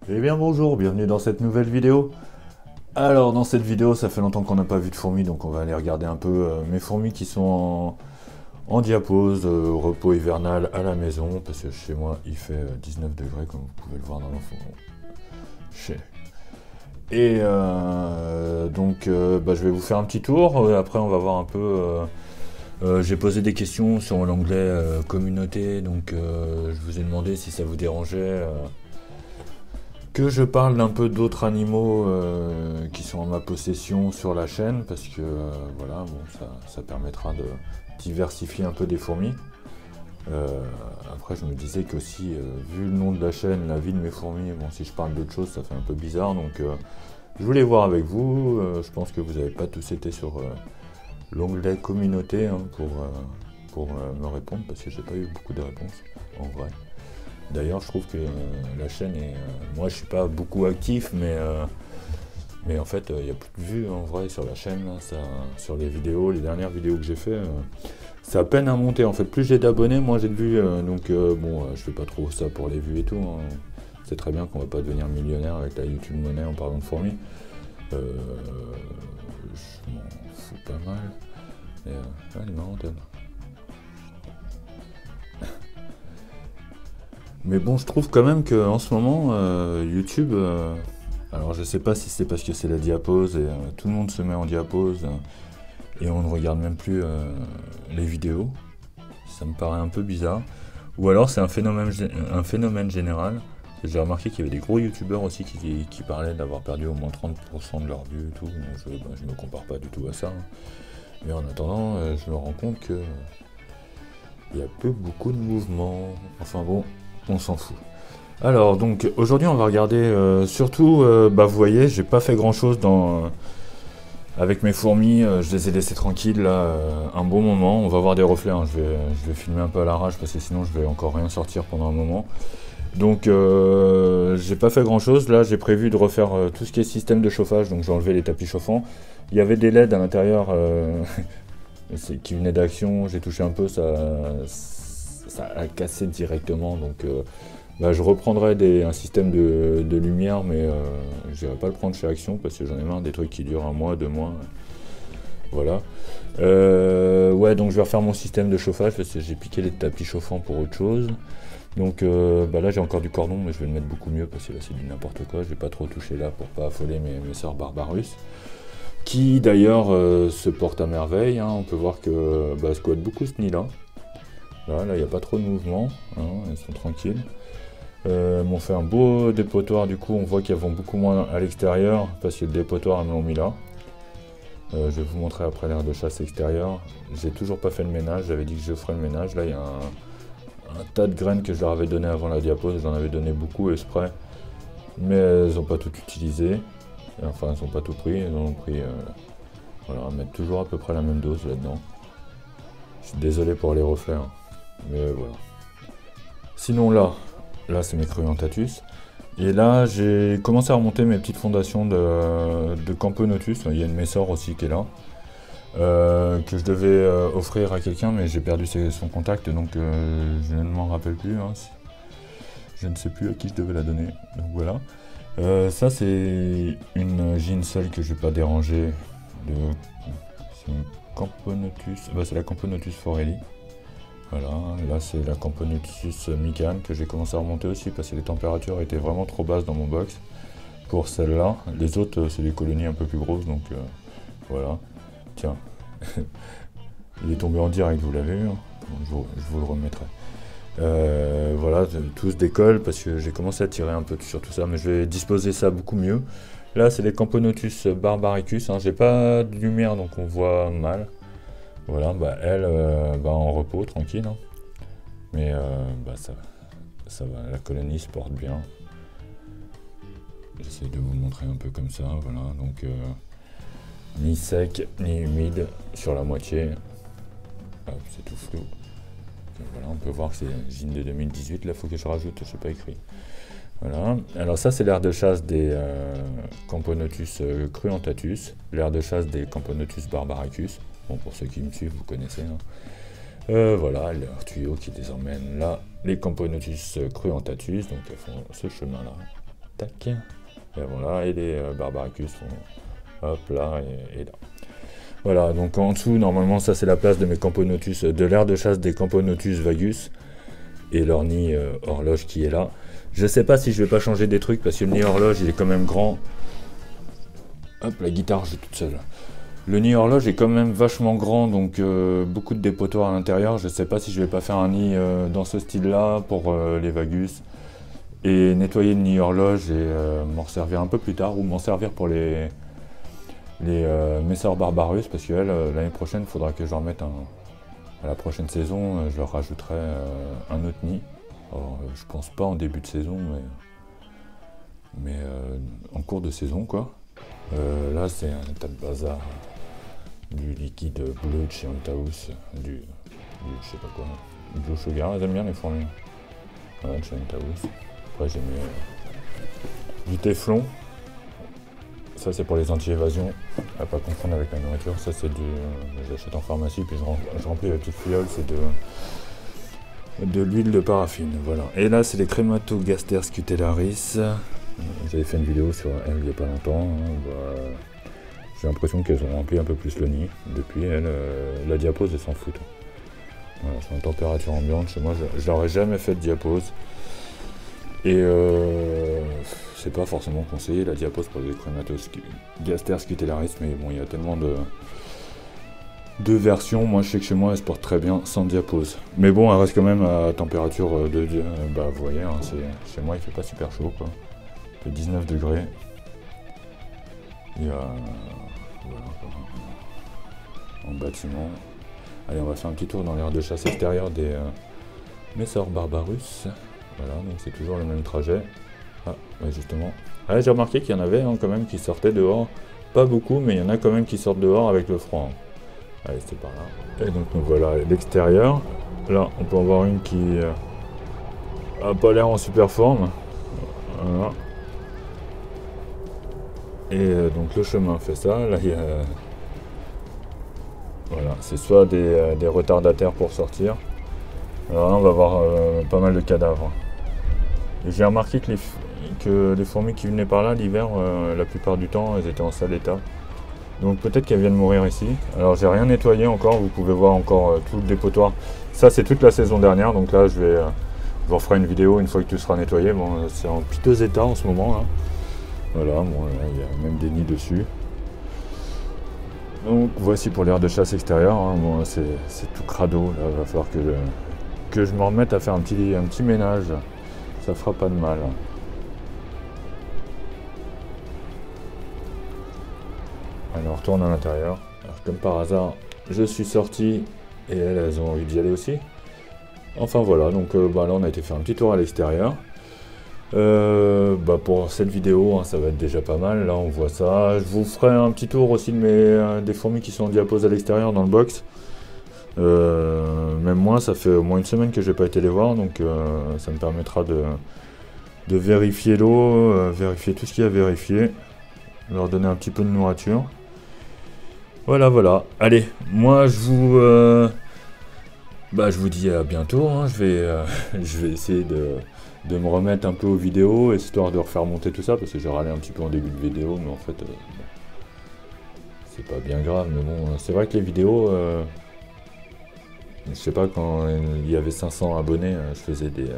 Eh bien bonjour, bienvenue dans cette nouvelle vidéo. Alors dans cette vidéo, ça fait longtemps qu'on n'a pas vu de fourmis, donc on va aller regarder un peu mes fourmis qui sont en diapause, repos hivernal à la maison, parce que chez moi il fait 19 degrés comme vous pouvez le voir dans la photo. Et je vais vous faire un petit tour, après on va voir un peu... j'ai posé des questions sur l'onglet communauté, donc je vous ai demandé si ça vous dérangeait que je parle d'un peu d'autres animaux qui sont en ma possession sur la chaîne, parce que voilà, bon, ça permettra de diversifier un peu des fourmis. Après, je me disais qu'aussi, vu le nom de la chaîne, la vie de mes fourmis, bon, si je parle d'autre chose, ça fait un peu bizarre, donc je voulais voir avec vous. Je pense que vous n'avez pas tous été sur l'onglet communauté hein, pour me répondre, parce que j'ai pas eu beaucoup de réponses, en vrai. D'ailleurs, je trouve que la chaîne est... moi, je suis pas beaucoup actif, mais en fait, il n'y a plus de vues en vrai sur la chaîne. Là, sur les vidéos, les dernières vidéos que j'ai fait, ça peine à monter. En fait, plus j'ai d'abonnés, moins j'ai de vues. Je fais pas trop ça pour les vues et tout. Hein. C'est très bien qu'on va pas devenir millionnaire avec la YouTube monnaie en parlant de fourmis. Je m'en fous pas mal. Et, elle est marrante, elle. Mais bon, je trouve quand même qu'en ce moment, YouTube, alors je sais pas si c'est parce que c'est la diapause et tout le monde se met en diapause et on ne regarde même plus les vidéos. Ça me paraît un peu bizarre. Ou alors c'est un phénomène général. J'ai remarqué qu'il y avait des gros youtubeurs aussi qui parlaient d'avoir perdu au moins 30% de leur vue et tout. Donc je me compare pas du tout à ça. Hein. Mais en attendant, je me rends compte que il y a peu beaucoup de mouvements. Enfin bon, on s'en fout. Alors donc aujourd'hui on va regarder surtout, vous voyez j'ai pas fait grand chose avec mes fourmis, je les ai laissées tranquilles là un bon moment, on va voir des reflets, hein. Je vais filmer un peu à l'arrache parce que sinon je vais encore rien sortir pendant un moment. Donc j'ai pas fait grand chose, là j'ai prévu de refaire tout ce qui est système de chauffage, donc j'ai enlevé les tapis chauffants. Il y avait des LED à l'intérieur qui venaient d'Action, j'ai touché un peu, ça a cassé directement, donc je reprendrai un système de lumière, mais je n'irai pas le prendre chez Action parce que j'en ai marre des trucs qui durent un mois, 2 mois. Voilà. Ouais, donc je vais refaire mon système de chauffage parce que j'ai piqué les tapis chauffants pour autre chose. Donc là j'ai encore du cordon, mais je vais le mettre beaucoup mieux parce que là c'est du n'importe quoi. Je vais pas trop toucher là pour pas affoler mes sœurs Barbarus. Qui d'ailleurs se portent à merveille. Hein. On peut voir que elles squattent beaucoup ce nid-là. Là, il n'y a pas trop de mouvement. Hein, elles sont tranquilles. M'ont fait un beau dépotoir, du coup on voit qu'elles vont beaucoup moins à l'extérieur parce que le dépotoir elles me l'ont mis là. Je vais vous montrer après l'aire de chasse extérieure. J'ai toujours pas fait le ménage, j'avais dit que je ferais le ménage. Là il y a un tas de graines que je leur avais donné avant la diapause, j'en avais donné beaucoup exprès, mais elles n'ont pas tout utilisé. Enfin elles n'ont pas tout pris, elles ont pris... voilà, on va mettre toujours à peu près la même dose là-dedans. Je suis désolé pour les reflets, hein. Mais voilà. Sinon là c'est mes Cruentatus. Et là j'ai commencé à remonter mes petites fondations de Camponotus. Il y a une Messor aussi qui est là. Que je devais offrir à quelqu'un, mais j'ai perdu son contact, donc je ne m'en rappelle plus. Hein. Je ne sais plus à qui je devais la donner. Donc voilà. Ça c'est une Ginsel que je ne vais pas déranger. C'est une Camponotus. C'est la Camponotus forelli. Voilà, là c'est la Camponotus micane que j'ai commencé à remonter aussi parce que les températures étaient vraiment trop basses dans mon box pour celle-là. Les autres c'est des colonies un peu plus grosses, donc voilà. Tiens, il est tombé en direct, vous l'avez vu, hein. Je vous le remettrai. Voilà, tous décollent parce que j'ai commencé à tirer un peu sur tout ça, mais je vais disposer ça beaucoup mieux. Là c'est les Camponotus barbaricus, hein. J'ai pas de lumière donc on voit mal. Voilà, elle en repos, tranquille. Hein. Mais ça va, la colonie se porte bien. J'essaie de vous montrer un peu comme ça, voilà. Donc, ni sec, ni humide sur la moitié. Hop, c'est tout flou. Donc, voilà, on peut voir que c'est Gine de 2018. Là, il faut que je rajoute, je sais pas écrit. Voilà. Alors ça, c'est l'aire de chasse des Camponotus cruentatus, l'aire de chasse des Camponotus barbaricus. Bon, pour ceux qui me suivent, vous connaissez. Hein. Voilà, leur tuyau qui les emmène là. Les Camponotus cruentatus, donc elles font ce chemin-là. tac. Et voilà, et les Barbaricus sont hop là et là. Voilà, donc en dessous, normalement, ça c'est la place de mes Camponotus, de l'aire de chasse des Camponotus vagus. Et leur nid horloge qui est là. Je sais pas si je vais pas changer des trucs parce que le nid horloge il est quand même grand. Hop, la guitare j'ai toute seule. Le nid horloge est quand même vachement grand, donc beaucoup de dépotoirs à l'intérieur. Je sais pas si je vais pas faire un nid dans ce style là pour les vagus. Et nettoyer le nid horloge et m'en servir un peu plus tard, ou m'en servir pour les Messor Barbarus, parce que l'année prochaine il faudra que j'en remette un. À la prochaine saison, je leur rajouterai un autre nid. Alors, je pense pas en début de saison, mais en cours de saison, quoi. Là, c'est un tas de bazar. Du liquide bleu de chez Antaus, du je sais pas quoi, Blue Sugar, j'aime bien les fourmis. Voilà, de chez Antaus. Après, j'ai mis du téflon. Ça c'est pour les anti-évasions, à pas confondre avec la nourriture. Ça c'est du... j'achète en pharmacie, puis je remplis la petite fiole, c'est de l'huile de paraffine, voilà. Et là c'est les Crématogaster scutellaris. J'avais fait une vidéo sur elle il n'y a pas longtemps. Bah, j'ai l'impression qu'elles ont rempli un peu plus le nid. Depuis, la diapose, elles s'en foutent. Voilà, c'est en température ambiante. Chez moi, je n'aurais jamais fait de diapose. Et c'est pas forcément conseillé la diapose pour les Crématogaster scutellaris, mais bon, il y a tellement de versions. Moi, je sais que chez moi, elle se porte très bien sans diapose. Mais bon, elle reste quand même à température de... bah, vous voyez, hein, chez moi, il fait pas super chaud, quoi. Il fait 19 degrés. Il y a... voilà, en bâtiment. Allez, on va faire un petit tour dans l'aire de chasse extérieure des Messor Barbarus. Voilà, donc c'est toujours le même trajet. Ah, ouais, justement. Ah, j'ai remarqué qu'il y en avait hein, quand même qui sortaient dehors. Pas beaucoup, mais il y en a quand même qui sortent dehors avec le froid. Hein. Allez, c'est par là. Et donc voilà l'extérieur. Là, on peut en voir une qui a pas l'air en super forme. Voilà. Et donc le chemin fait ça. Là, il y a... voilà, c'est soit des retardataires pour sortir. Alors là, on va voir pas mal de cadavres. J'ai remarqué que les fourmis qui venaient par là l'hiver, la plupart du temps, elles étaient en sale état. Donc peut-être qu'elles viennent mourir ici. Alors j'ai rien nettoyé encore, vous pouvez voir encore tout le dépotoir. Ça c'est toute la saison dernière, donc là je vous referai une vidéo une fois que tout sera nettoyé. Bon, c'est en piteux état en ce moment. Là. Voilà, bon, là, il y a même des nids dessus. Donc voici pour l'aire de chasse extérieure. Hein. Bon, c'est tout crado. Là, il va falloir que je me remette à faire un petit ménage. Ça fera pas de mal. Allez, on retourne à l'intérieur. Comme par hasard, je suis sorti et elles ont envie d'y aller aussi. Enfin voilà, donc bah, là on a été faire un petit tour à l'extérieur. Bah, pour cette vidéo, hein, ça va être déjà pas mal. Là on voit ça. Je vous ferai un petit tour aussi de des fourmis qui sont en diapose à l'extérieur dans le box. Même moi, ça fait au moins une semaine que j'ai pas été les voir, donc ça me permettra de vérifier l'eau, vérifier tout ce qu'il y a à vérifier, leur donner un petit peu de nourriture. Voilà, voilà. Allez, moi je vous dis à bientôt. Hein. Je vais essayer de me remettre un peu aux vidéos, histoire de refaire monter tout ça, parce que j'ai râlé un petit peu en début de vidéo, mais en fait, c'est pas bien grave. Mais bon, c'est vrai que les vidéos, je sais pas, quand il y avait 500 abonnés, je faisais des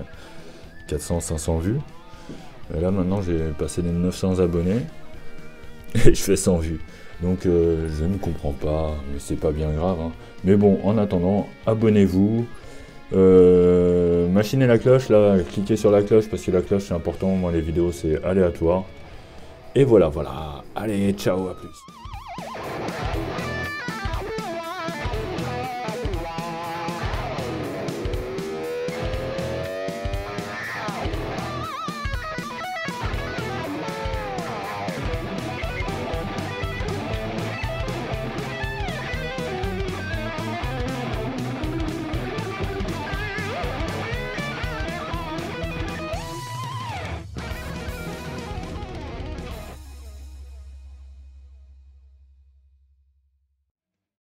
400-500 vues. Et là, maintenant, j'ai passé les 900 abonnés, et je fais 100 vues. Donc je ne comprends pas, mais c'est pas bien grave. Hein. Mais bon, en attendant, abonnez-vous. Machinez la cloche, là, cliquez sur la cloche parce que la cloche c'est important. Moi les vidéos c'est aléatoire. Et voilà, voilà. Allez, ciao, à plus.